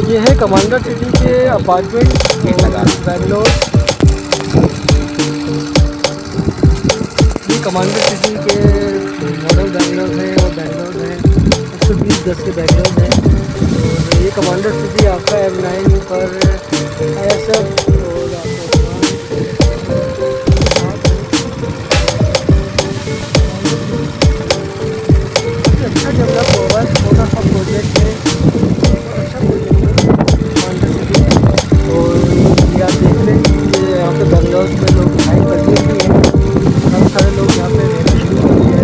ये है commander city के अपार्टमेंट बेंगलोर। ये कमांडर सिटी के मॉडल बेंगलोर है और बेंगलोर है 120/10 के बेंगलोर है। और ये कमांडर सिटी आपका M9 पर ISF और अच्छा डेवलप होगा। छोटा सा प्रोजेक्ट है, अच्छा प्रोजेक्ट है कमांडर सिटी। और ये आप देख लें कि यहाँ पे बेंगलोर में लोग हाई बजट भी हैं, काफ़ी सारे लोग यहाँ पे रहना शुरू कर दिए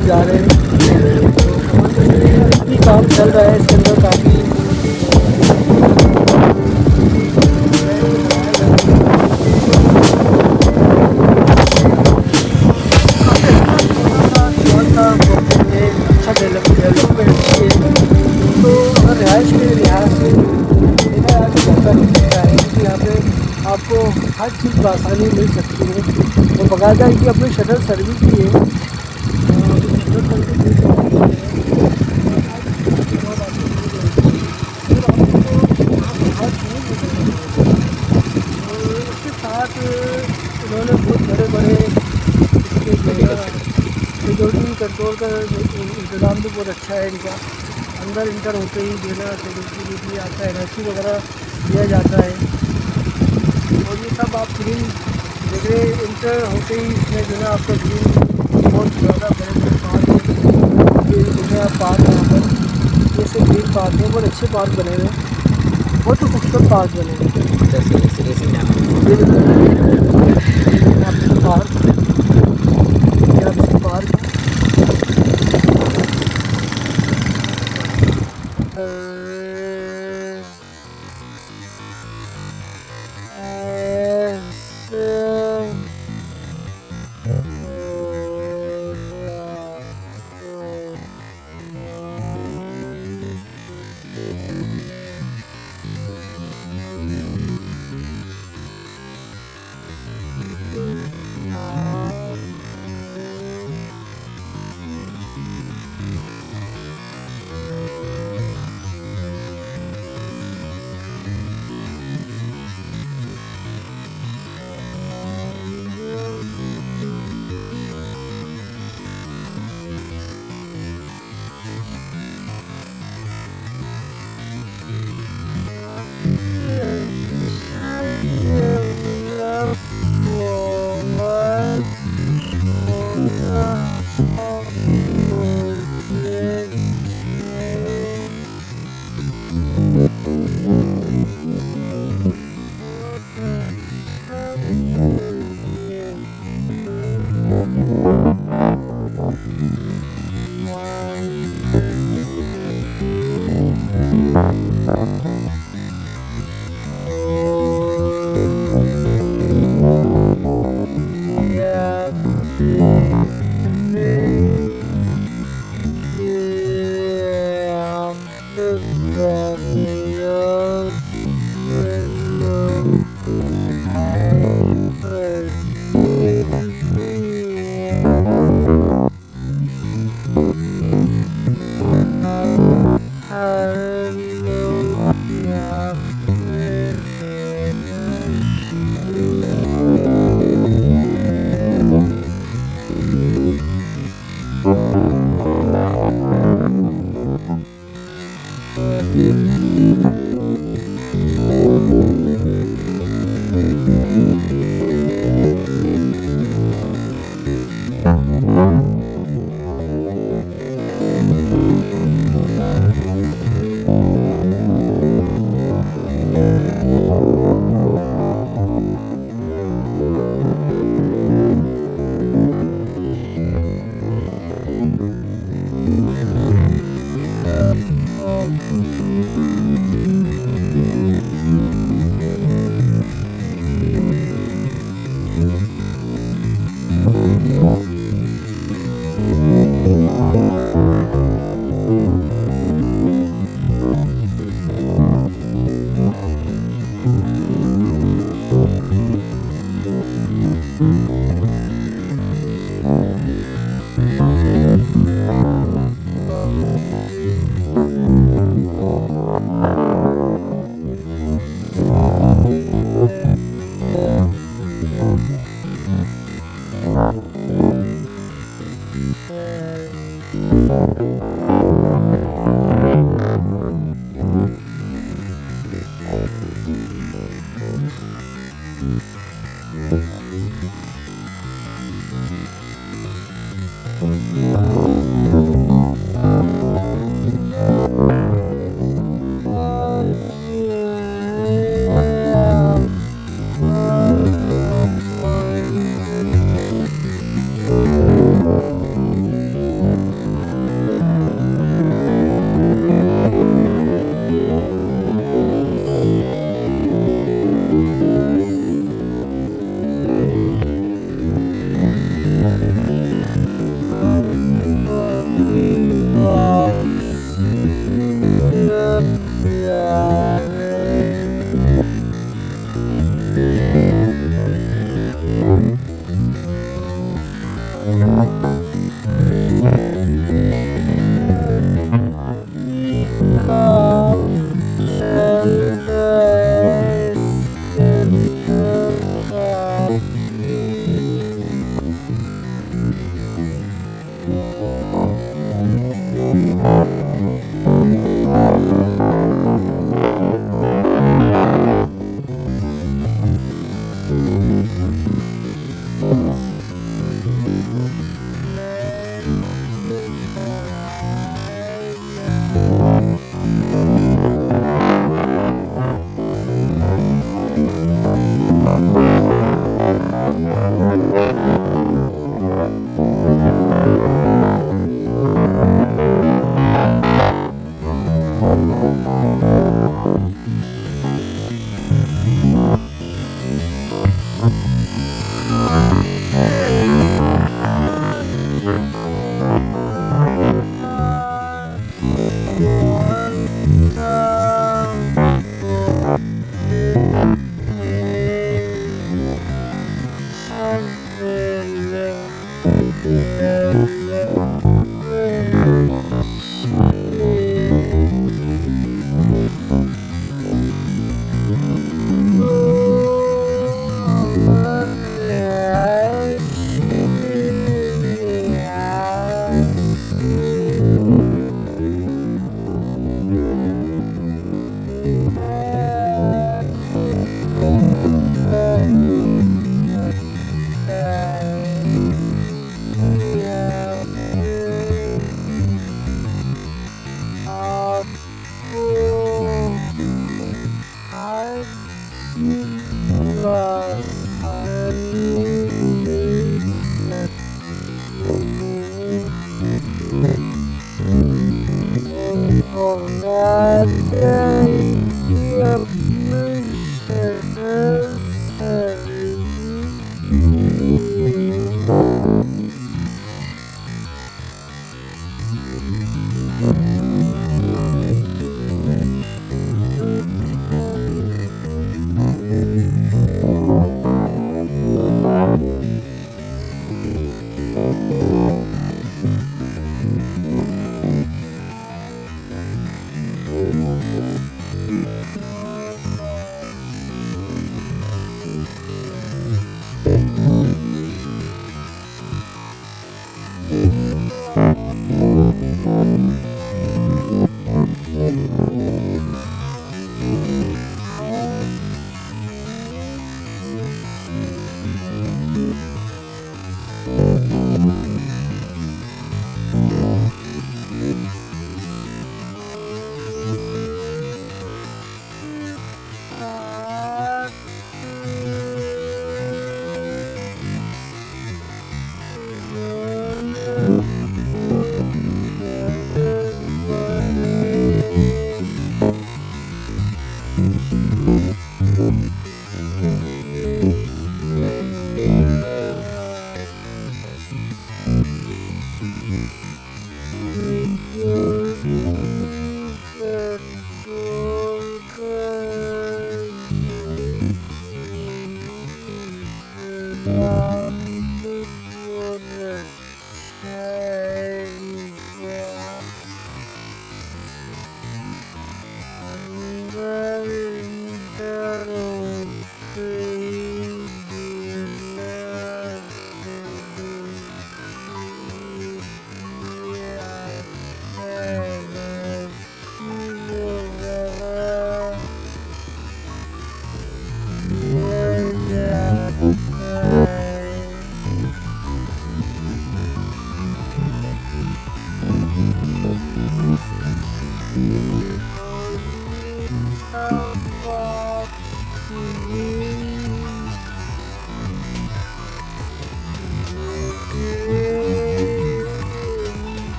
जा रहे हैं। तो काम चल रहा है इसके अंदर काफ़ी। अच्छा डेवलपमेंट अच्छी है। तो अगर रिहाइश के लिहाज से देखा जाए तो बेहतर हो सकता है, क्योंकि यहाँ पे आपको हर चीज़ बआसानी मिल सकती है। और बाकायदा इनकी अपनी शटल सर्विस भी है। इन्होंने बहुत बड़े सिक्योरिटी कंट्रोल का इंतज़ाम भी बहुत अच्छा है इनका। अंदर इंटर होते ही देना सिक्योरिटी भी आता है, एनओसी वगैरह दिया जाता है। और ये सब आप ग्रीन देख रहे, इंटर होते ही इसमें जो है आपका ग्रीन बहुत ज़्यादा बड़े पार्क है। आप पार्क यहाँ पर जैसे ग्रीन पार्क है, बहुत अच्छे पार्क बने हुए हैं, बहुत ही खूबसूरत पार्क बने हुए हैं।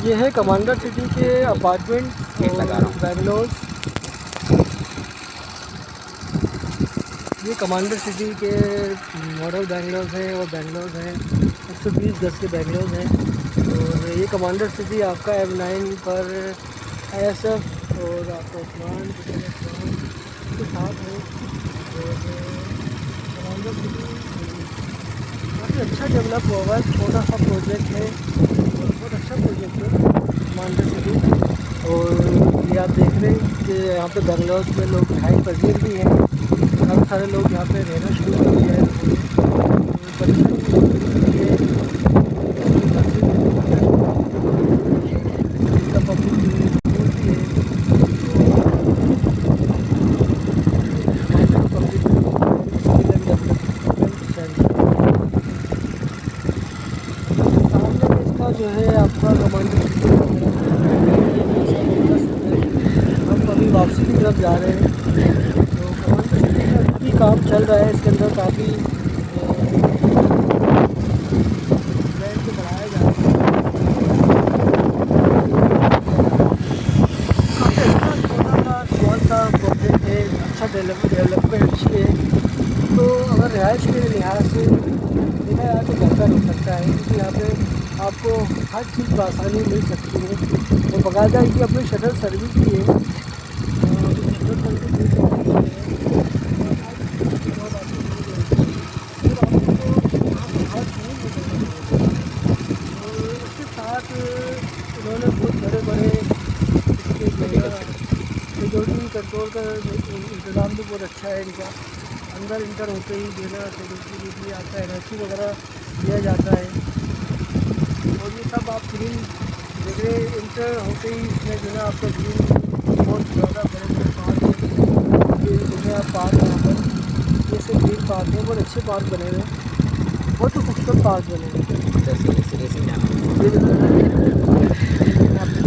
ये है कमांडर सिटी के अपार्टमेंट बेंगलोर। ये कमांडर सिटी के मॉडल बेंगलोर हैं और बेंगलोर हैं 120 गज के बेंगलोर हैं। और ये कमांडर सिटी आपका M9 पर ISF और आपका उस्मान के साथ है। और कमांडर सिटी काफ़ी अच्छा डेवलप हुआ है, छोटा सा प्रोजेक्ट है और बहुत अच्छा प्रोजेक्ट है कमांडर सिटी। और ये आप देख रहे हैं कि यहाँ पे बेंगलोर में लोग रिहाइश पजीर भी हैं, काफ़ी सारे लोग यहाँ पे रहना शुरू कर दिया है। जो है आपका कमांडर हम अभी वापसी की तरफ जा रहे हैं। तो कमांडर सिटी का अभी भी काम चल रहा है, इसके अंदर काफ़ी रेंट को बढ़ाया जा रहा है। काफ़ी अच्छा छोटा सा स्मॉल सा प्रोजेक्ट है, अच्छा डेवलपमेंट अच्छी है। तो अगर रिहाइश के लिहाज से देखा जाए तो बेहतर हो सकता है, क्योंकि यहाँ पे आपको हर चीज़ आसानी मिल सकती है। और बाकायदा की अपनी शटल सर्विस भी है, शटल सर्विस मिल सकती है। और इसके साथ इन्होंने बहुत बड़े बड़े सिक्योरिटी कंट्रोल का इंतज़ाम भी बहुत अच्छा है इनका। अंदर इंटर होते ही जो है ना सिक्योरिटी आता है, एनओसी वगैरह दिया जाता है। और ये सब आप ग्रीन देख रहे हैं, इंटर होते ही इसमें जो है ना आपका ग्रीन बहुत ज़्यादा बड़े बड़े पार्क हैं। ये जो है पार्क यहाँ पर ये सब ग्रीन पार्क है, बहुत अच्छे पार्क बने हुए हैं, बहुत ही खूबसूरत पार्क बने हुए हैं। रेसिंग ये देखो, आपने